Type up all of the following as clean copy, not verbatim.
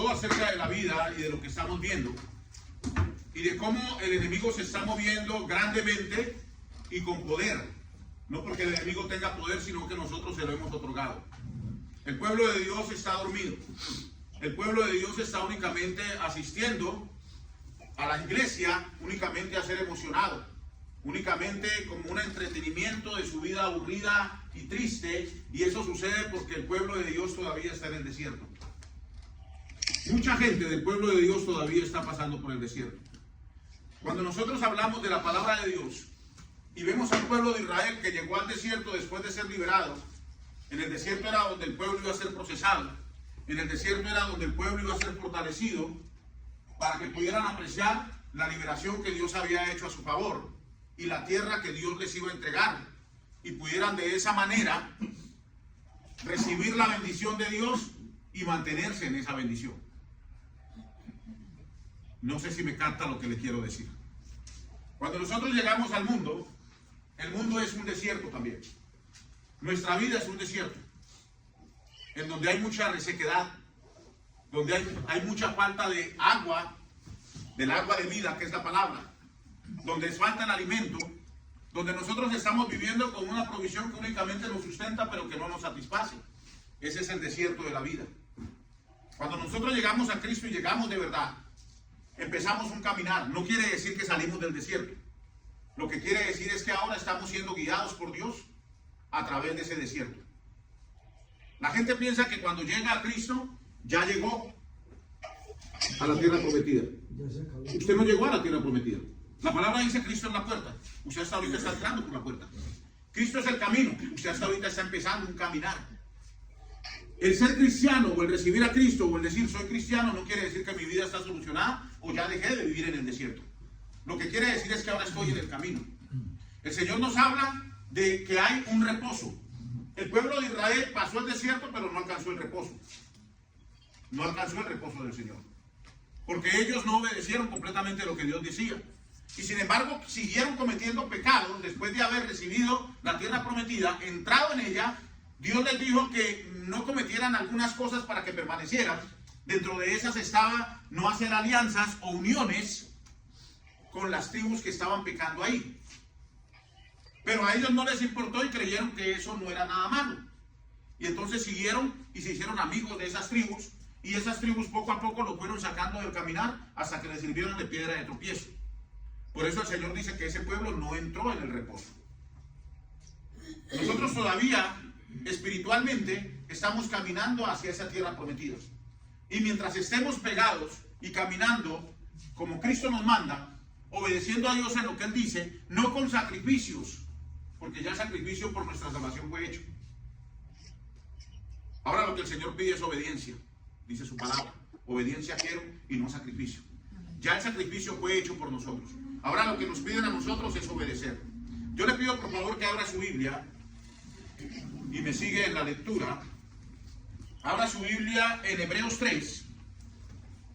todo acerca de la vida y de lo que estamos viendo y de cómo el enemigo se está moviendo grandemente y con poder. No porque el enemigo tenga poder, sino que nosotros se lo hemos otorgado. El pueblo de Dios está dormido. El pueblo de Dios está únicamente asistiendo a la iglesia, únicamente a ser emocionado, únicamente como un entretenimiento de su vida aburrida y triste, y eso sucede porque el pueblo de Dios todavía está en el desierto. Mucha gente del pueblo de Dios todavía está pasando por el desierto. Cuando nosotros hablamos de la palabra de Dios y vemos al pueblo de Israel que llegó al desierto después de ser liberado, en el desierto era donde el pueblo iba a ser procesado, en el desierto era donde el pueblo iba a ser fortalecido para que pudieran apreciar la liberación que Dios había hecho a su favor y la tierra que Dios les iba a entregar, y pudieran de esa manera recibir la bendición de Dios y mantenerse en esa bendición. No sé si me capta lo que le quiero decir. Cuando nosotros llegamos al mundo, el mundo es un desierto también. Nuestra vida es un desierto, en donde hay mucha resequedad, donde hay mucha falta de agua, del agua de vida, que es la palabra, donde falta el alimento, donde nosotros estamos viviendo con una provisión que únicamente nos sustenta, pero que no nos satisface. Ese es el desierto de la vida. Cuando nosotros llegamos a Cristo y llegamos de verdad, empezamos un caminar. No quiere decir que salimos del desierto. Lo que quiere decir es que ahora estamos siendo guiados por Dios a través de ese desierto. La gente piensa que cuando llega a Cristo, ya llegó a la tierra prometida. Usted no llegó a la tierra prometida. La palabra dice Cristo es la puerta. Usted hasta ahorita está entrando por la puerta. Cristo es el camino. Usted hasta ahorita está empezando un caminar. El ser cristiano o el recibir a Cristo o el decir soy cristiano no quiere decir que mi vida está solucionada o ya dejé de vivir en el desierto. Lo que quiere decir es que ahora estoy en el camino. El Señor nos habla de que hay un reposo. El pueblo de Israel pasó el desierto, pero no alcanzó el reposo. No alcanzó el reposo del Señor. Porque ellos no obedecieron completamente lo que Dios decía. Y sin embargo, siguieron cometiendo pecados después de haber recibido la tierra prometida, entrado en ella. Dios les dijo que no cometieran algunas cosas para que permanecieran. Dentro de esas estaba no hacer alianzas o uniones con las tribus que estaban pecando ahí. Pero a ellos no les importó y creyeron que eso no era nada malo. Y entonces siguieron y se hicieron amigos de esas tribus. Y esas tribus poco a poco lo fueron sacando del caminar hasta que les sirvieron de piedra de tropiezo. Por eso el Señor dice que ese pueblo no entró en el reposo. Nosotros todavía espiritualmente estamos caminando hacia esa tierra prometida. Y mientras estemos pegados y caminando como Cristo nos manda, obedeciendo a Dios en lo que Él dice, no con sacrificios, porque ya el sacrificio por nuestra salvación fue hecho. Ahora lo que el Señor pide es obediencia, dice su palabra. Obediencia quiero y no sacrificio. Ya el sacrificio fue hecho por nosotros. Ahora lo que nos piden a nosotros es obedecer. Yo le pido por favor que abra su Biblia y me sigue en la lectura. Abra su Biblia en Hebreos 3,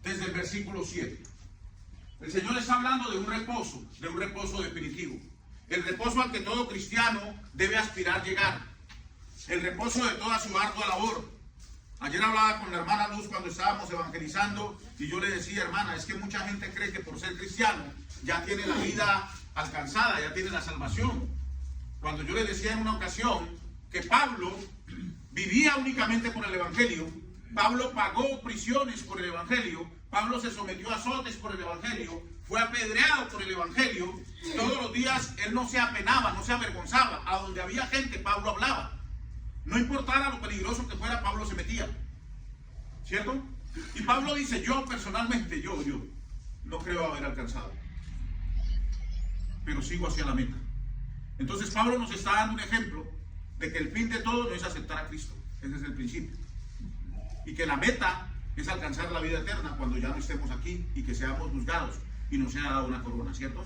desde el versículo 7. El Señor está hablando de un reposo definitivo. El reposo al que todo cristiano debe aspirar llegar. El reposo de toda su ardua labor. Ayer hablaba con la hermana Luz cuando estábamos evangelizando y yo le decía, hermana, es que mucha gente cree que por ser cristiano ya tiene la vida alcanzada, ya tiene la salvación. Cuando yo le decía en una ocasión que Pablo vivía únicamente por el evangelio, Pablo pagó prisiones por el evangelio, Pablo se sometió a azotes por el evangelio, fue apedreado por el evangelio, todos los días él no se apenaba, no se avergonzaba, a donde había gente Pablo hablaba. No importara lo peligroso que fuera, Pablo se metía. ¿Cierto? Y Pablo dice, yo personalmente, yo no creo haber alcanzado. Pero sigo hacia la meta. Entonces Pablo nos está dando un ejemplo de que el fin de todo no es aceptar a Cristo. Ese es el principio. Y que la meta es alcanzar la vida eterna cuando ya no estemos aquí y que seamos juzgados y nos sea dado una corona, ¿cierto?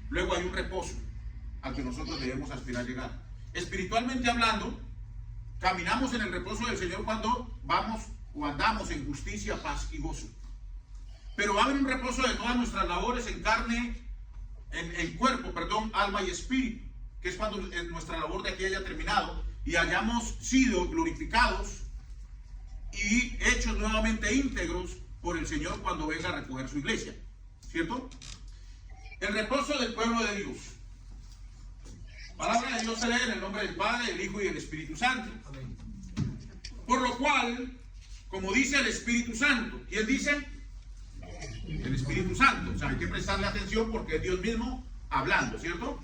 Luego hay un reposo al que nosotros debemos aspirar a llegar. Espiritualmente hablando, caminamos en el reposo del Señor cuando vamos o andamos en justicia, paz y gozo. Pero va a haber un reposo de todas nuestras labores en carne, en cuerpo, alma y espíritu, que es cuando nuestra labor de aquí haya terminado y hayamos sido glorificados y hechos nuevamente íntegros por el Señor cuando venga a recoger su iglesia, ¿cierto? El reposo del pueblo de Dios. Palabra de Dios se lee en el nombre del Padre, del Hijo y del Espíritu Santo. Por lo cual, como dice el Espíritu Santo, ¿quién dice? El Espíritu Santo. O sea, hay que prestarle atención porque es Dios mismo hablando, ¿cierto?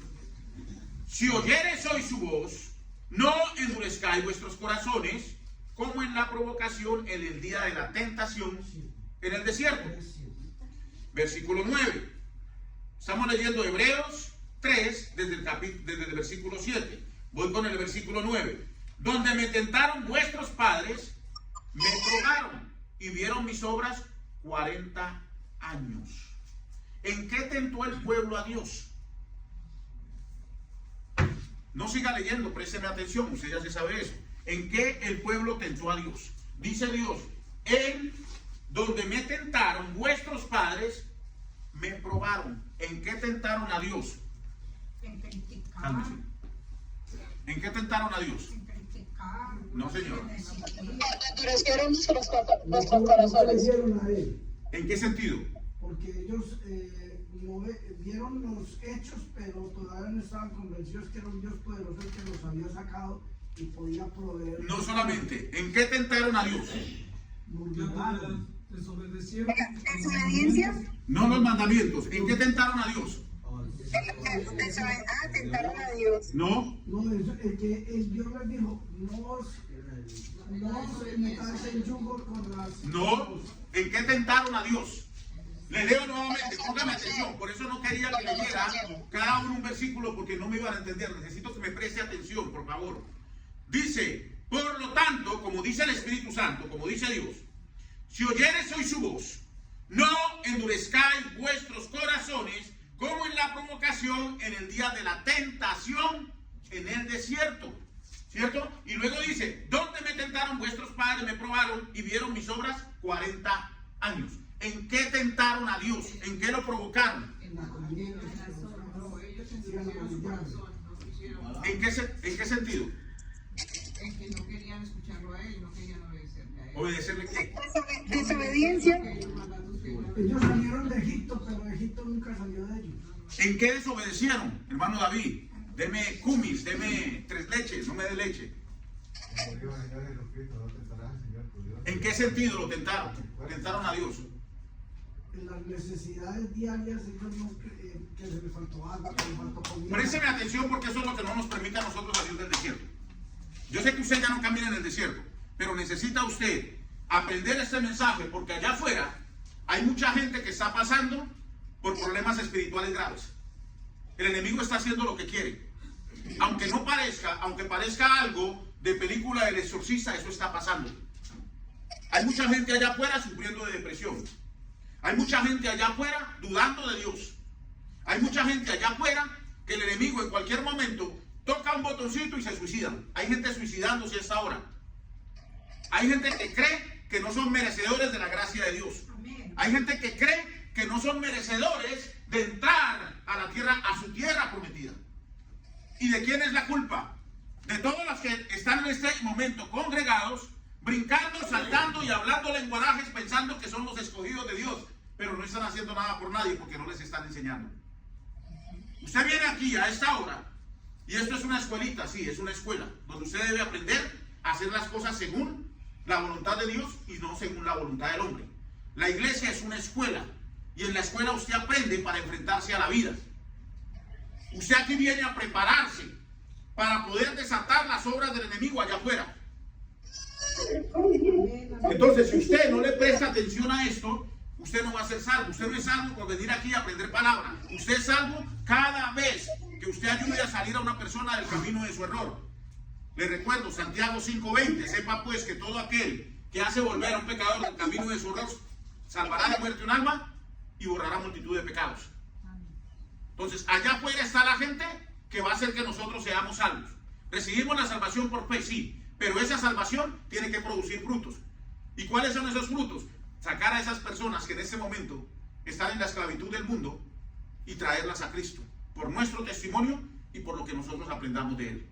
Si oyereis hoy su voz, no endurezcáis vuestros corazones, como en la provocación en el día de la tentación en el desierto. Versículo 9. Estamos leyendo Hebreos 3 desde el versículo 7. Voy con el versículo 9. Donde me tentaron vuestros padres, me probaron y vieron mis obras 40 años. ¿En qué tentó el pueblo a Dios? No siga leyendo, présteme atención, usted ya se sabe eso. ¿En qué el pueblo tentó a Dios? Dice Dios, en donde me tentaron vuestros padres, me probaron. ¿En qué tentaron a Dios? En criticar. Cálmese. ¿En qué tentaron a Dios? En criticar. No, señor. Endurecieron nuestros corazones. ¿En qué sentido? Porque ellos vieron los hechos, pero todavía no estaban convencidos que era un Dios poderoso el que los había sacado y podía proveer. No solamente, ¿en qué tentaron a Dios? Desobedecieron. ¿Desobediencia? No los mandamientos. ¿En qué tentaron a Dios? Tentaron a Dios. No. No, Dios les dijo, no os metáis en yugo con las... No. ¿En qué tentaron a Dios? Le leo nuevamente, póngame atención. Por eso no quería que leyera cada uno un versículo porque no me iban a entender. Necesito que me preste atención, por favor. Dice, por lo tanto, como dice el Espíritu Santo, como dice Dios, si oyereis hoy su voz, no endurezcáis vuestros corazones como en la provocación en el día de la tentación en el desierto. ¿Cierto? Y luego dice, ¿dónde me tentaron vuestros padres? Me probaron y vieron mis obras 40 años. ¿En qué tentaron a Dios? ¿En qué lo provocaron? En la comida. ¿En qué sentido? En que no querían escucharlo a él, no querían obedecerle a él. ¿Obedecerle qué? Desobediencia. Ellos salieron de Egipto, pero Egipto nunca salió de ellos. ¿En qué desobedecieron, hermano David? Deme cumis, deme 3 leches, no me dé leche. ¿En qué sentido lo tentaron? Tentaron a Dios. En las necesidades diarias, ellos no, que se les faltó agua, que les faltó comida. Présteme atención porque eso es lo que no nos permite a nosotros salir del desierto. Yo sé que usted ya no camina en el desierto, pero necesita usted aprender este mensaje porque allá afuera hay mucha gente que está pasando por problemas espirituales graves. El enemigo está haciendo lo que quiere. Aunque no parezca, aunque parezca algo de película del exorcista, eso está pasando. Hay mucha gente allá afuera sufriendo de depresión. Hay mucha gente allá afuera dudando de Dios. Hay mucha gente allá afuera que el enemigo en cualquier momento toca un botoncito y se suicidan. Hay gente suicidándose a esta hora. Hay gente que cree que no son merecedores de la gracia de Dios. Hay gente que cree que no son merecedores de entrar a la tierra, a su tierra prometida. ¿Y de quién es la culpa? De todos los que están en este momento congregados, brincando, saltando y hablando lenguajes pensando que son los escogidos de Dios, pero no están haciendo nada por nadie porque no les están enseñando. Usted viene aquí a esta hora y esto es una escuelita, sí, es una escuela donde usted debe aprender a hacer las cosas según la voluntad de Dios y no según la voluntad del hombre. La iglesia es una escuela y en la escuela usted aprende para enfrentarse a la vida. Usted aquí viene a prepararse para poder desatar las obras del enemigo allá afuera. Entonces, si usted no le presta atención a esto, usted no va a ser salvo. Usted no es salvo por venir aquí a aprender palabra. Usted es salvo cada vez que usted ayude a salir a una persona del camino de su error. Le recuerdo, Santiago 5:20, sepa pues que todo aquel que hace volver a un pecador del camino de su error, salvará de muerte un alma y borrará multitud de pecados. Entonces, allá afuera está la gente que va a hacer que nosotros seamos salvos. Recibimos la salvación por fe, sí, pero esa salvación tiene que producir frutos. ¿Y cuáles son esos frutos? Sacar a esas personas que en este momento están en la esclavitud del mundo y traerlas a Cristo, por nuestro testimonio y por lo que nosotros aprendamos de Él.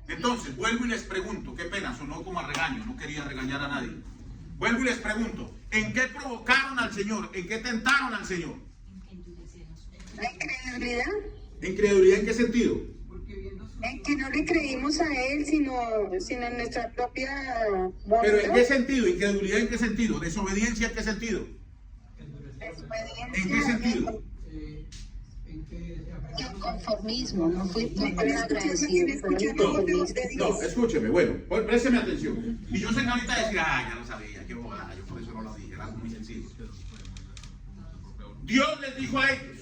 Entonces, vuelvo y les pregunto, qué pena, sonó como a regaño, no quería regañar a nadie. Vuelvo y les pregunto, ¿en qué provocaron al Señor? ¿En qué tentaron al Señor? La incredulidad. ¿Incredulidad en qué sentido? Porque viendo su... En que no le creímos a él, sino en nuestra propia ¿Pero en qué voluntad. sentido? ¿Incredulidad en qué sentido? ¿Desobediencia en qué sentido? ¿En qué sentido? En que Inconformismo, no fui agradecido, fue inconformismo. No, escúcheme, bueno, présteme atención. Y yo sé que ahorita decir, ya lo sabía, qué bobada, yo por eso no lo dije, era algo muy sencillo. Dios les dijo a ellos,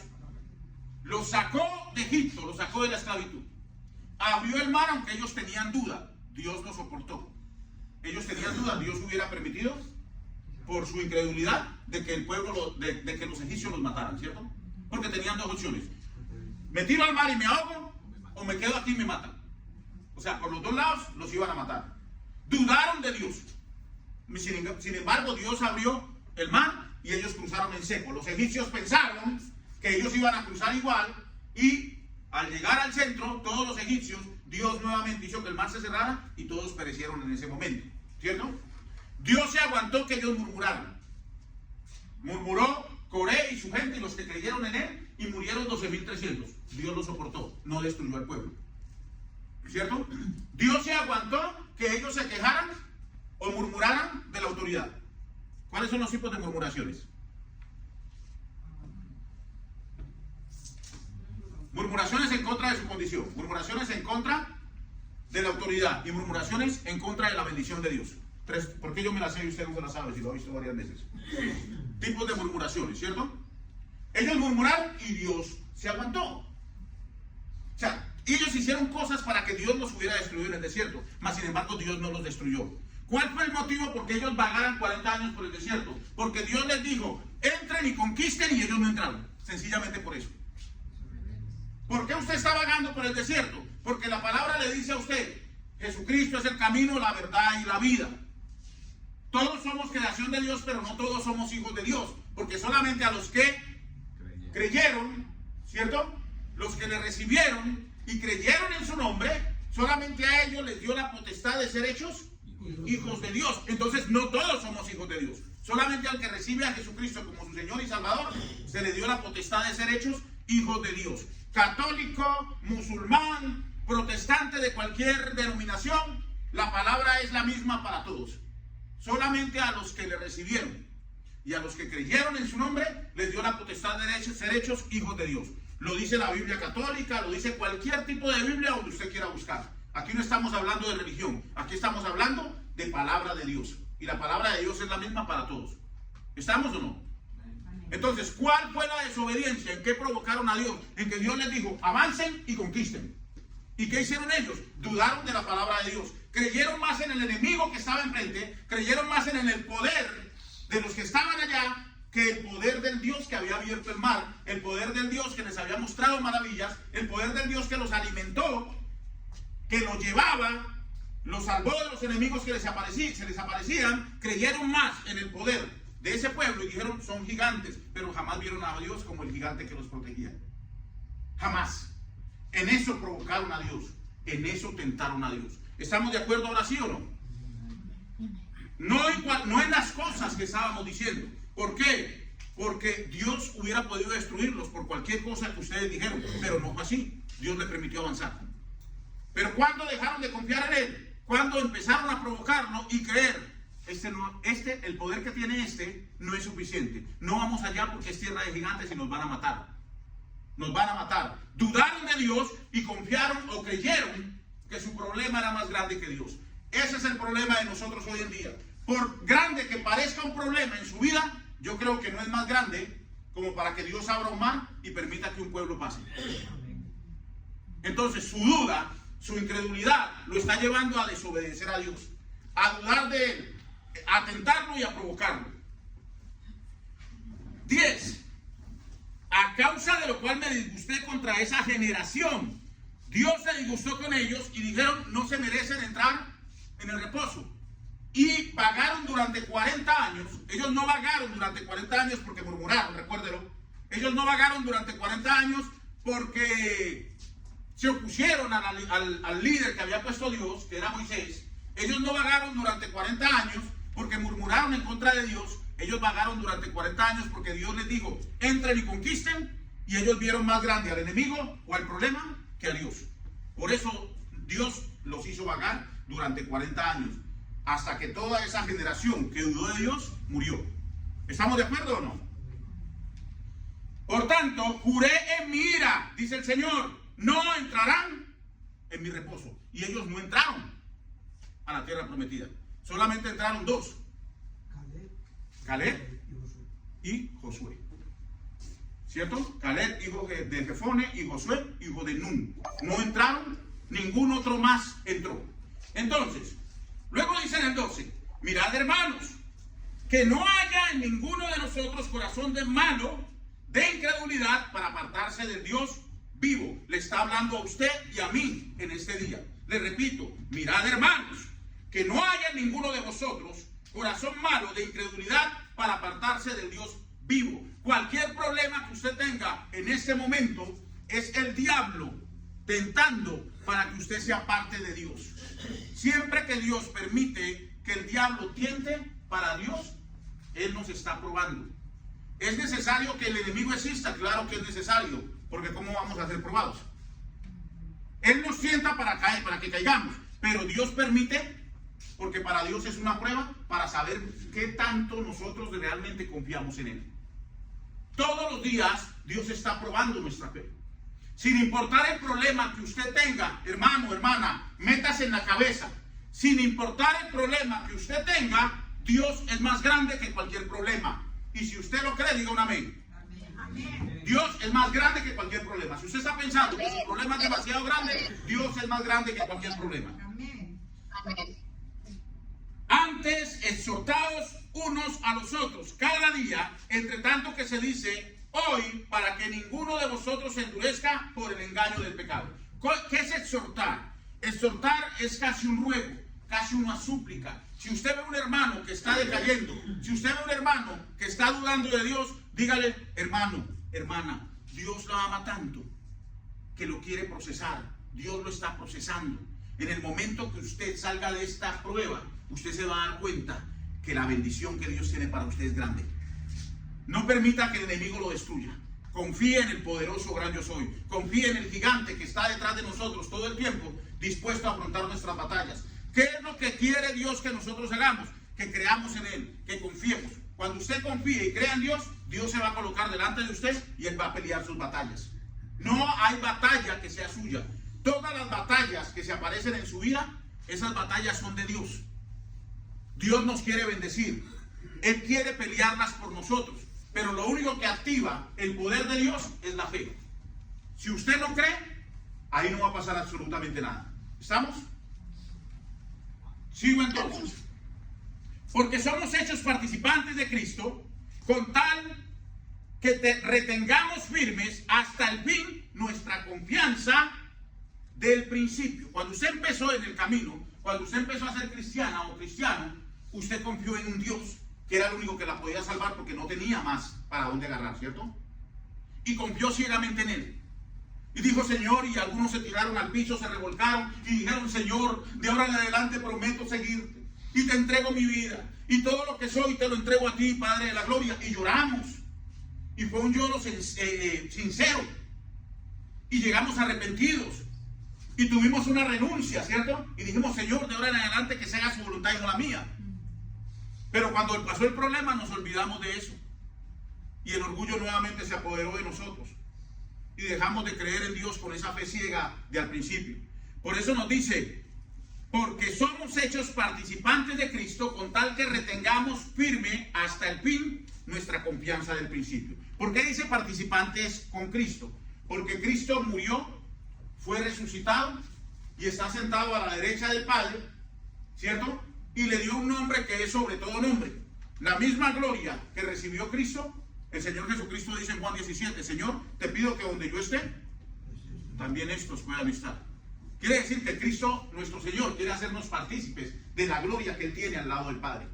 los sacó de Egipto, los sacó de la esclavitud. Abrió el mar aunque ellos tenían duda, Dios lo soportó. Ellos tenían duda, Dios hubiera permitido, por su incredulidad, de que el pueblo, de que los egipcios los mataran, ¿cierto? Porque tenían dos opciones. Me tiro al mar y me ahogo, o me quedo aquí y me matan. O sea, por los dos lados los iban a matar. Dudaron de Dios. Sin embargo, Dios abrió el mar y ellos cruzaron en seco. Los egipcios pensaron que ellos iban a cruzar igual y al llegar al centro, todos los egipcios, Dios nuevamente hizo que el mar se cerrara y todos perecieron en ese momento. ¿Cierto? Dios se aguantó que ellos murmuraran. Murmuró Coré y su gente y los que creyeron en él y murieron 12.300. Dios lo soportó, no destruyó al pueblo. ¿Cierto? Dios se aguantó que ellos se quejaran o murmuraran de la autoridad. ¿Cuáles son los tipos de murmuraciones? Murmuraciones en contra de su condición, murmuraciones en contra de la autoridad y murmuraciones en contra de la bendición de Dios. Tres, porque yo me la sé y usted no se la sabe, si lo ha visto varias veces. Tipos de murmuraciones, ¿cierto? Ellos murmuraron y Dios se aguantó. O sea, ellos hicieron cosas para que Dios los hubiera destruido en el desierto, mas sin embargo Dios no los destruyó. ¿Cuál fue el motivo por qué ellos vagaran 40 años por el desierto? Porque Dios les dijo, entren y conquisten y ellos no entraron. Sencillamente por eso. ¿Por qué usted está vagando por el desierto? Porque la palabra le dice a usted, Jesucristo es el camino, la verdad y la vida. Todos somos creación de Dios, pero no todos somos hijos de Dios. Porque solamente a los que creyeron, ¿cierto? Los que le recibieron y creyeron en su nombre, solamente a ellos les dio la potestad de ser hechos hijos de Dios. Entonces no todos somos hijos de Dios. Solamente al que recibe a Jesucristo como su Señor y Salvador, se le dio la potestad de ser hechos hijos de Dios. Católico, musulmán, protestante de cualquier denominación, la palabra es la misma para todos. Solamente a los que le recibieron y a los que creyeron en su nombre, les dio la potestad de ser hechos hijos de Dios. Lo dice la Biblia católica, lo dice cualquier tipo de Biblia donde usted quiera buscar. Aquí no estamos hablando de religión, aquí estamos hablando de palabra de Dios. Y la palabra de Dios es la misma para todos. ¿Estamos o no? Entonces, ¿cuál fue la desobediencia? ¿En qué provocaron a Dios? En que Dios les dijo, avancen y conquisten. ¿Y qué hicieron ellos? Dudaron de la palabra de Dios. Creyeron más en el enemigo que estaba enfrente, creyeron más en el poder de los que estaban allá, que el poder del Dios que había abierto el mar, el poder del Dios que les había mostrado maravillas, el poder del Dios que los alimentó, que los llevaba, los salvó de los enemigos que se les aparecían. Creyeron más en el poder de ese pueblo y dijeron, son gigantes, pero jamás vieron a Dios como el gigante que los protegía. Jamás. En eso provocaron a Dios, en eso tentaron a Dios. ¿Estamos de acuerdo ahora sí o no? No en las cosas que estábamos diciendo. ¿Por qué? Porque Dios hubiera podido destruirlos por cualquier cosa que ustedes dijeron, pero no fue así. Dios les permitió avanzar. Pero cuando dejaron de confiar en Él, cuando empezaron a provocarlo y creer, el poder que tiene no es suficiente. No vamos allá porque es tierra de gigantes y nos van a matar. Nos van a matar. Dudaron de Dios y confiaron o creyeron que su problema era más grande que Dios. Ese es el problema de nosotros hoy en día. Por grande que parezca un problema en su vida, yo creo que no es más grande como para que Dios abra un mar y permita que un pueblo pase. Entonces su duda, su incredulidad lo está llevando a desobedecer a Dios, a dudar de Él, a tentarlo y a provocarlo. 10. A causa de lo cual me disgusté contra esa generación. Dios se disgustó con ellos y dijeron, no se merecen entrar en el reposo. Y vagaron durante 40 años. Ellos no vagaron durante 40 años porque murmuraron, recuérdelo. Ellos no vagaron durante 40 años porque se opusieron al líder que había puesto Dios, que era Moisés. Ellos no vagaron durante 40 años porque murmuraron en contra de Dios. Ellos vagaron durante 40 años porque Dios les dijo, entren y conquisten, y ellos vieron más grande al enemigo o al problema que a Dios. Por eso Dios los hizo vagar durante 40 años, hasta que toda esa generación que dudó de Dios murió. ¿Estamos de acuerdo o no? Por tanto, juré en mi ira, dice el Señor, no entrarán en mi reposo. Y ellos no entraron a la tierra prometida. Solamente entraron dos: Caleb y Josué. ¿Cierto? Caleb, hijo de Jefone, y Josué, hijo de Nun. No entraron, ningún otro más entró. Entonces, luego dice en el 12, mirad, hermanos, que no haya en ninguno de nosotros corazón de malo, de incredulidad, para apartarse del Dios vivo. Le está hablando a usted y a mí en este día. Le repito, mirad, hermanos, que no haya en ninguno de vosotros corazón malo de incredulidad para apartarse del Dios vivo. Cualquier problema que usted tenga en este momento es el diablo tentando para que usted se aparte de Dios. Siempre que Dios permite que el diablo tiente para Dios, Él nos está probando. ¿Es necesario que el enemigo exista? Claro que es necesario, porque ¿cómo vamos a ser probados? Él nos tienta para caer, para que caigamos, pero Dios permite, porque para Dios es una prueba para saber qué tanto nosotros realmente confiamos en Él. Todos los días Dios está probando nuestra fe. Sin importar el problema que usted tenga, hermano, hermana, métase en la cabeza. Sin importar el problema que usted tenga, Dios es más grande que cualquier problema. Y si usted lo cree, diga un amén. Amén. Dios es más grande que cualquier problema. Si usted está pensando que su problema es demasiado grande, Dios es más grande que cualquier problema. Amén. Antes, exhortaos unos a los otros cada día, entre tanto que se dice hoy, para que ninguno de vosotros se endurezca por el engaño del pecado. ¿Qué es exhortar? Exhortar es casi un ruego, casi una súplica. Si usted ve a un hermano que está decayendo, si usted ve a un hermano que está dudando de Dios, dígale, hermano, hermana, Dios lo ama tanto que lo quiere procesar. Dios lo está procesando. En el momento que usted salga de esta prueba, usted se va a dar cuenta que la bendición que Dios tiene para usted es grande. No permita que el enemigo lo destruya. Confíe en el poderoso gran yo soy. Confíe en el gigante que está detrás de nosotros todo el tiempo, dispuesto a afrontar nuestras batallas. ¿Qué es lo que quiere Dios que nosotros hagamos? Que creamos en Él, que confiemos. Cuando usted confíe y crea en Dios, Dios se va a colocar delante de usted y Él va a pelear sus batallas. No hay batalla que sea suya. Todas las batallas que se aparecen en su vida, esas batallas son de Dios. Dios nos quiere bendecir. Él quiere pelearlas por nosotros. Pero lo único que activa el poder de Dios es la fe. Si usted no cree, ahí no va a pasar absolutamente nada. ¿Estamos? Sigo entonces. Porque somos hechos participantes de Cristo, con tal que retengamos firmes hasta el fin nuestra confianza del principio. Cuando usted empezó en el camino, cuando usted empezó a ser cristiana o cristiano, usted confió en un Dios que era el único que la podía salvar porque no tenía más para dónde agarrar, ¿cierto? Y confió ciegamente en Él. Y dijo, Señor, y algunos se tiraron al piso, se revolcaron y dijeron, Señor, de ahora en adelante prometo seguirte y te entrego mi vida y todo lo que soy te lo entrego a ti, Padre de la gloria. Y lloramos. Y fue un lloro sincero. Y llegamos arrepentidos. Y tuvimos una renuncia, ¿cierto? Y dijimos, Señor, de ahora en adelante que se haga su voluntad y no la mía. Pero cuando pasó el problema nos olvidamos de eso. Y el orgullo nuevamente se apoderó de nosotros. Y dejamos de creer en Dios con esa fe ciega de al principio. Por eso nos dice, porque somos hechos participantes de Cristo, con tal que retengamos firme hasta el fin nuestra confianza del principio. ¿Por qué dice participantes con Cristo? Porque Cristo murió, fue resucitado y está sentado a la derecha del Padre, ¿cierto? Y le dio un nombre que es sobre todo nombre. La misma gloria que recibió Cristo, el Señor Jesucristo dice en Juan 17, Señor, te pido que donde yo esté, también estos puedan estar. Quiere decir que Cristo, nuestro Señor, quiere hacernos partícipes de la gloria que Él tiene al lado del Padre.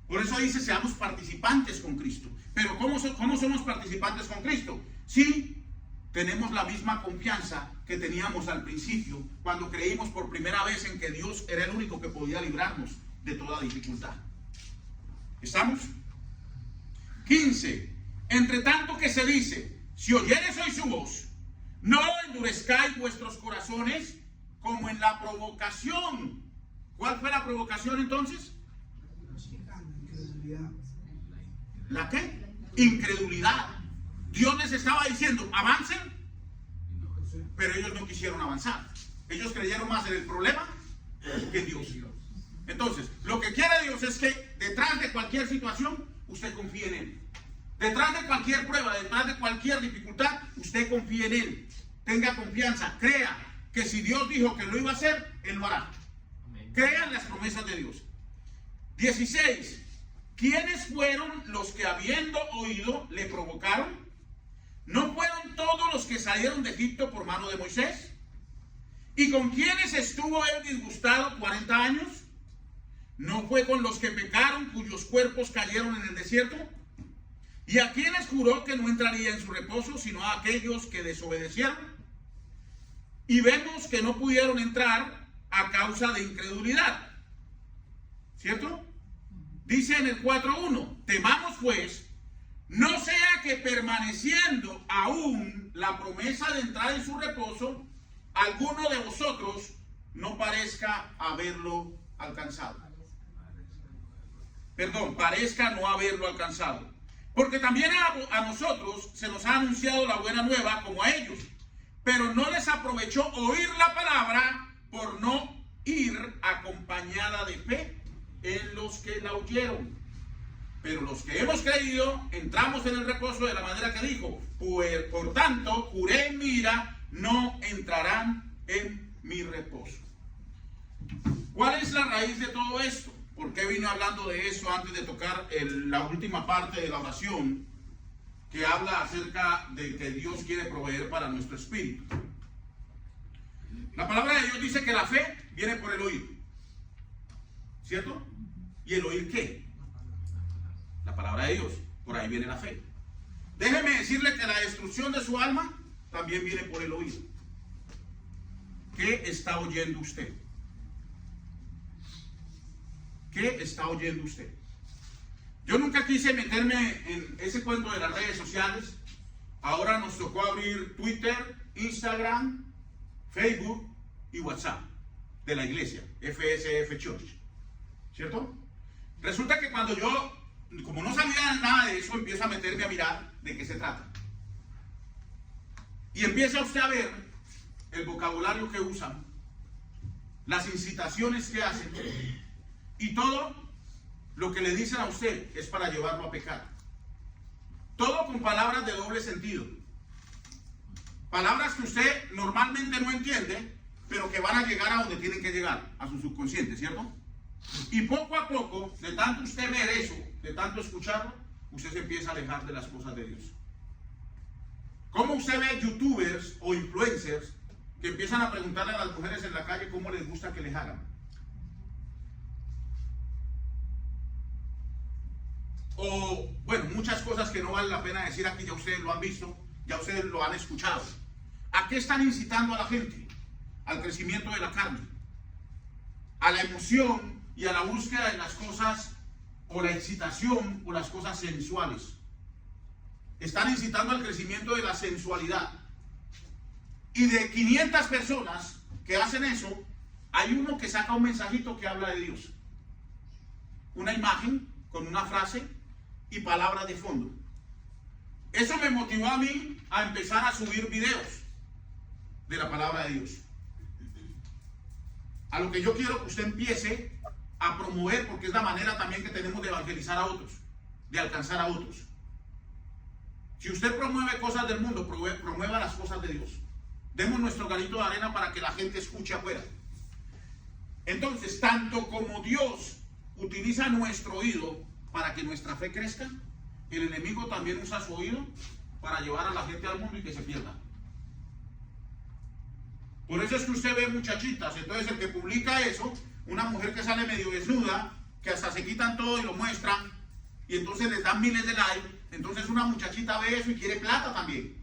Por eso dice, seamos participantes con Cristo. Pero ¿cómo somos participantes con Cristo? Sí, tenemos la misma confianza que teníamos al principio, cuando creímos por primera vez en que Dios era el único que podía librarnos de toda dificultad. ¿Estamos? 15. Entre tanto que se dice, si oyeres hoy su voz, no endurezcáis vuestros corazones como en la provocación. ¿Cuál fue la provocación entonces? Incredulidad. ¿La qué? Incredulidad. Dios les estaba diciendo, avancen, pero ellos no quisieron avanzar. Ellos creyeron más en el problema que en Dios. Entonces, lo que quiere Dios es que detrás de cualquier situación, usted confíe en Él. Detrás de cualquier prueba, detrás de cualquier dificultad, usted confíe en Él. Tenga confianza, crea que si Dios dijo que lo iba a hacer, Él lo hará. Crea en las promesas de Dios. 16. ¿Quiénes fueron los que habiendo oído le provocaron? ¿No fueron todos los que salieron de Egipto por mano de Moisés? ¿Y con quiénes estuvo él disgustado 40 años? ¿No fue con los que pecaron, cuyos cuerpos cayeron en el desierto? ¿Y a quiénes juró que no entraría en su reposo, sino a aquellos que desobedecieron? Y vemos que no pudieron entrar a causa de incredulidad. ¿Cierto? Dice en el 4.1, temamos pues, no sea que permaneciendo aún la promesa de entrar en su reposo, alguno de vosotros no parezca haberlo alcanzado. Perdón, parezca no haberlo alcanzado. Porque también a nosotros se nos ha anunciado la buena nueva como a ellos, pero no les aprovechó oír la palabra por no ir acompañada de fe en los que la oyeron. Pero los que hemos creído entramos en el reposo de la manera que dijo, pues por tanto juré en mi ira, no entrarán en mi reposo. ¿Cuál es la raíz de todo esto? ¿Por qué vine hablando de eso antes de tocar la última parte de la oración que habla acerca de que Dios quiere proveer para nuestro espíritu? La palabra de Dios dice que la fe viene por el oír, ¿cierto? ¿Y el oír qué? La palabra de Dios. Por ahí viene la fe. Déjeme decirle que la destrucción de su alma también viene por el oído. ¿Qué está oyendo usted? ¿Qué está oyendo usted? Yo nunca quise meterme en ese cuento de las redes sociales. Ahora nos tocó abrir Twitter, Instagram, Facebook y WhatsApp de la iglesia, FSF Church. ¿Cierto? Resulta que cuando yo, como no sabía nada de eso, empiezo a meterme a mirar de qué se trata. Y empieza usted a ver el vocabulario que usan, las incitaciones que hacen, y todo lo que le dicen a usted es para llevarlo a pecar. Todo con palabras de doble sentido. Palabras que usted normalmente no entiende, pero que van a llegar a donde tienen que llegar, a su subconsciente, ¿cierto? Y poco a poco, de tanto usted ver eso, de tanto escucharlo, usted se empieza a alejar de las cosas de Dios. ¿Cómo usted ve youtubers o influencers que empiezan a preguntarle a las mujeres en la calle cómo les gusta que les hagan? O, bueno, muchas cosas que no vale la pena decir aquí, ya ustedes lo han visto, ya ustedes lo han escuchado. ¿A qué están incitando a la gente? Al crecimiento de la carne, a la emoción y a la búsqueda de las cosas, o la excitación, o las cosas sensuales. Están incitando al crecimiento de la sensualidad. Y de 500 personas que hacen eso, hay uno que saca un mensajito que habla de Dios. Una imagen con una frase y palabras de fondo. Eso me motivó a mí a empezar a subir videos de la palabra de Dios. A lo que yo quiero que usted empiece a promover, porque es la manera también que tenemos de evangelizar a otros, de alcanzar a otros. Si usted promueve cosas del mundo, promueva las cosas de Dios. Demos nuestro granito de arena para que la gente escuche afuera. Entonces, tanto como Dios utiliza nuestro oído para que nuestra fe crezca, el enemigo también usa su oído para llevar a la gente al mundo y que se pierda. Por eso es que usted ve muchachitas, entonces el que publica eso, una mujer que sale medio desnuda, que hasta se quitan todo y lo muestran, y entonces les dan miles de likes, entonces una muchachita ve eso y quiere plata también.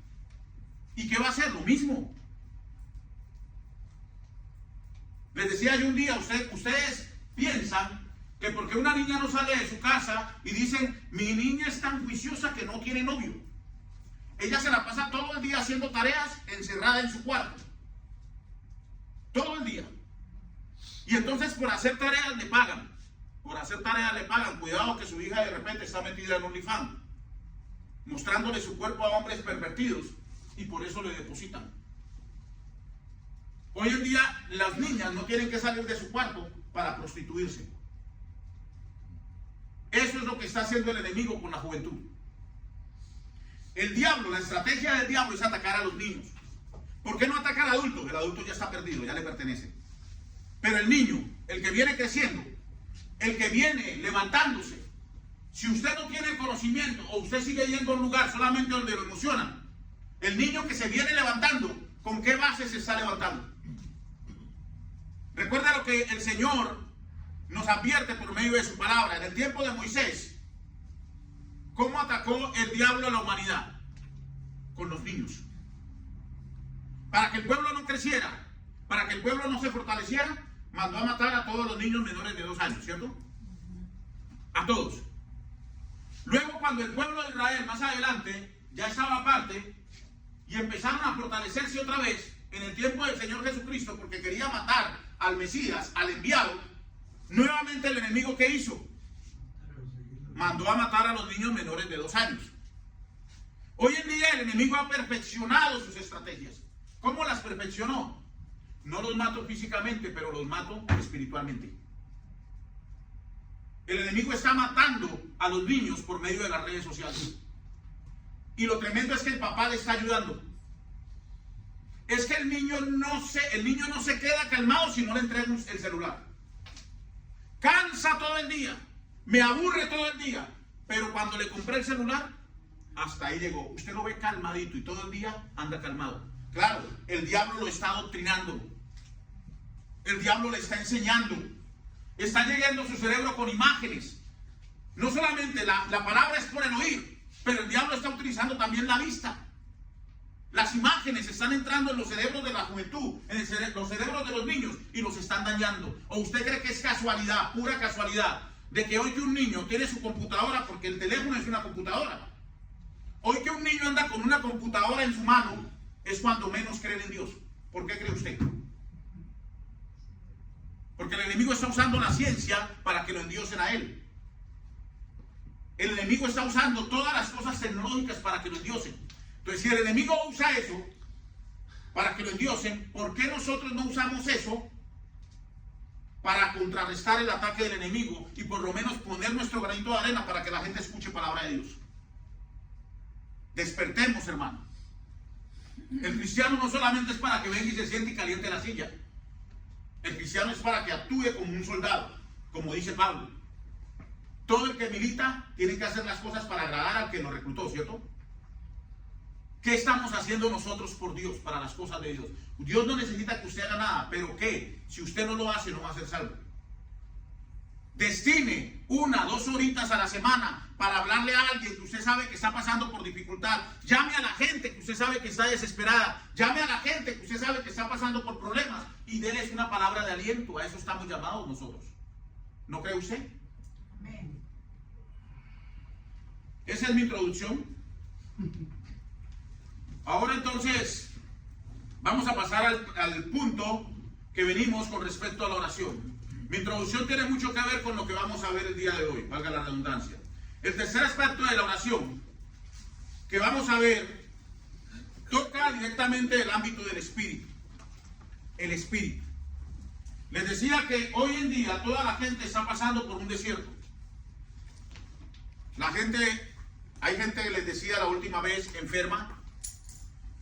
¿Y qué va a hacer? Lo mismo. Les decía yo un día, ustedes piensan que porque una niña no sale de su casa y dicen, mi niña es tan juiciosa que no tiene novio. Ella se la pasa todo el día haciendo tareas encerrada en su cuarto. Todo el día. Y entonces por hacer tareas le pagan. Por hacer tareas le pagan. Cuidado que su hija de repente está metida en OnlyFans, mostrándole su cuerpo a hombres pervertidos, y por eso le depositan. Hoy en día las niñas no tienen que salir de su cuarto para prostituirse. Eso es lo que está haciendo el enemigo con la juventud. El diablo, la estrategia del diablo es atacar a los niños. ¿Por qué no ataca al adulto? El adulto ya está perdido, ya le pertenece. Pero el niño, el que viene creciendo, el que viene levantándose, si usted no tiene el conocimiento o usted sigue yendo a un lugar solamente donde lo emocionan, el niño que se viene levantando, ¿con qué base se está levantando? Recuerda lo que el Señor nos advierte por medio de su palabra. En el tiempo de Moisés, ¿cómo atacó el diablo a la humanidad? Con los niños. Para que el pueblo no creciera, para que el pueblo no se fortaleciera, mandó a matar a todos los niños menores de 2 años, ¿cierto? A todos. Luego, cuando el pueblo de Israel más adelante ya estaba aparte y empezaron a fortalecerse otra vez en el tiempo del Señor Jesucristo, porque quería matar al Mesías, al enviado, nuevamente el enemigo, ¿qué hizo? Mandó a matar a los niños menores de 2 años. Hoy en día el enemigo ha perfeccionado sus estrategias. ¿Cómo las perfeccionó? No los mato físicamente, pero los mato espiritualmente. El enemigo está matando a los niños por medio de las redes sociales. Y lo tremendo es que el papá le está ayudando. Es que el niño no se queda calmado si no le entregamos el celular. Cansa todo el día, me aburre todo el día, pero cuando le compré el celular, hasta ahí llegó. Usted lo ve calmadito y todo el día anda calmado. Claro, el diablo lo está adoctrinando. El diablo le está enseñando. Está llegando a su cerebro con imágenes. No solamente la palabra es por el oír, pero el diablo está utilizando también la vista. Las imágenes están entrando en los cerebros de la juventud, en los cerebros de los niños, y los están dañando. ¿O usted cree que es casualidad, pura casualidad, de que hoy que un niño tiene su computadora, porque el teléfono es una computadora? Hoy que un niño anda con una computadora en su mano, es cuando menos creen en Dios. ¿Por qué cree usted? Porque el enemigo está usando la ciencia para que lo endiosen a él. El enemigo está usando todas las cosas tecnológicas para que lo endiosen. Entonces, si el enemigo usa eso para que lo endiosen, ¿por qué nosotros no usamos eso para contrarrestar el ataque del enemigo y por lo menos poner nuestro granito de arena para que la gente escuche palabra de Dios? Despertemos, hermano. El cristiano no solamente es para que venga y se siente y caliente la silla. El cristiano es para que actúe como un soldado, como dice Pablo. Todo el que milita tiene que hacer las cosas para agradar al que nos reclutó, ¿cierto? ¿Qué estamos haciendo nosotros por Dios, para las cosas de Dios? Dios no necesita que usted haga nada, pero ¿qué? Si usted no lo hace, no va a ser salvo. Destine 1 o 2 horitas a la semana para hablarle a alguien que usted sabe que está pasando por dificultad. Llame a la gente que usted sabe que está desesperada. Llame a la gente que usted sabe que está pasando por problemas y déles una palabra de aliento. A eso estamos llamados nosotros. ¿No cree usted? Amén. Esa es mi introducción. Ahora entonces vamos a pasar al punto que venimos con respecto a la oración. Mi introducción tiene mucho que ver con lo que vamos a ver el día de hoy, valga la redundancia. El tercer aspecto de la oración que vamos a ver toca directamente el ámbito del espíritu. El espíritu. Les decía que hoy en día toda la gente está pasando por un desierto. Hay gente que les decía la última vez enferma.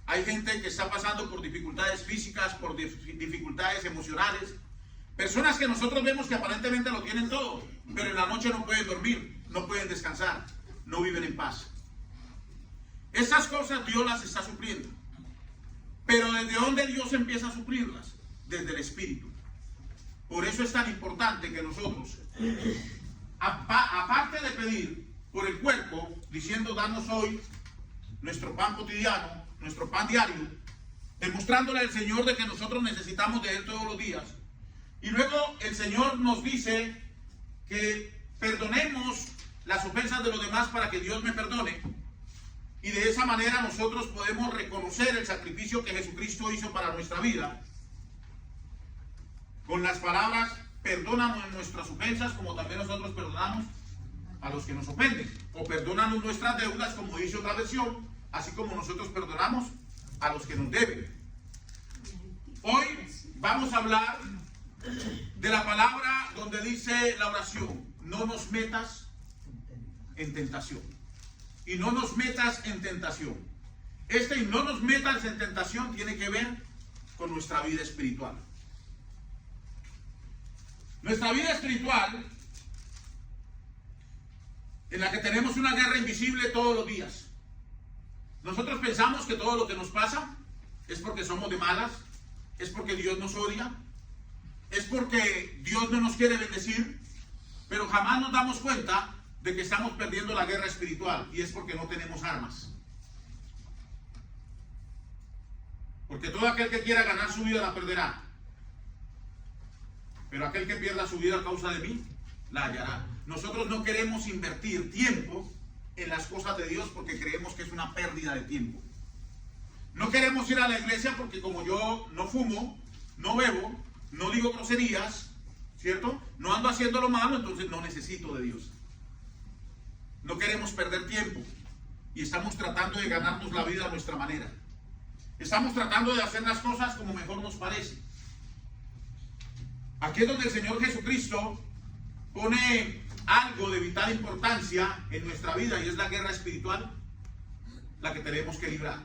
Hay gente que está pasando por dificultades físicas, por dificultades emocionales. Personas que nosotros vemos que aparentemente lo tienen todo, pero en la noche no pueden dormir, no pueden descansar, no viven en paz. Esas cosas Dios las está supliendo. Pero ¿desde dónde Dios empieza a suplirlas? Desde el Espíritu. Por eso es tan importante que nosotros, aparte de pedir por el cuerpo, diciendo danos hoy nuestro pan cotidiano, nuestro pan diario, demostrándole al Señor de que nosotros necesitamos de Él todos los días. Y luego el Señor nos dice que perdonemos las ofensas de los demás para que Dios me perdone. Y de esa manera nosotros podemos reconocer el sacrificio que Jesucristo hizo para nuestra vida. Con las palabras, perdónanos nuestras ofensas como también nosotros perdonamos a los que nos ofenden. O perdónanos nuestras deudas, como dice otra versión, así como nosotros perdonamos a los que nos deben. Hoy vamos a hablar de la palabra donde dice la oración: no nos metas en tentación. Y no nos metas en tentación. Y no nos metas en tentación tiene que ver con nuestra vida espiritual. Nuestra vida espiritual, en la que tenemos una guerra invisible todos los días. Nosotros pensamos que todo lo que nos pasa es porque somos de malas, es porque Dios nos odia, es porque Dios no nos quiere bendecir, pero jamás nos damos cuenta de que estamos perdiendo la guerra espiritual, y es porque no tenemos armas. Porque todo aquel que quiera ganar su vida la perderá, pero aquel que pierda su vida a causa de mí la hallará. Nosotros no queremos invertir tiempo en las cosas de Dios porque creemos que es una pérdida de tiempo. No queremos ir a la iglesia porque como yo no fumo, no bebo, no digo groserías, ¿cierto? No ando haciendo lo malo, entonces no necesito de Dios. No queremos perder tiempo y estamos tratando de ganarnos la vida a nuestra manera. Estamos tratando de hacer las cosas como mejor nos parece. Aquí es donde el Señor Jesucristo pone algo de vital importancia en nuestra vida, y es la guerra espiritual la que tenemos que librar.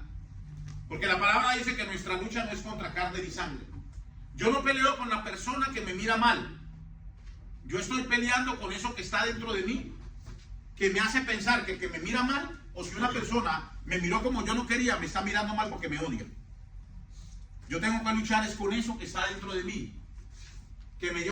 Porque la palabra dice que nuestra lucha no es contra carne ni sangre. Yo no peleo con la persona que me mira mal. Yo estoy peleando con eso que está dentro de mí, que me hace pensar que el que me mira mal, o si una persona me miró como yo no quería, me está mirando mal porque me odia. Yo tengo que luchar es con eso que está dentro de mí, que me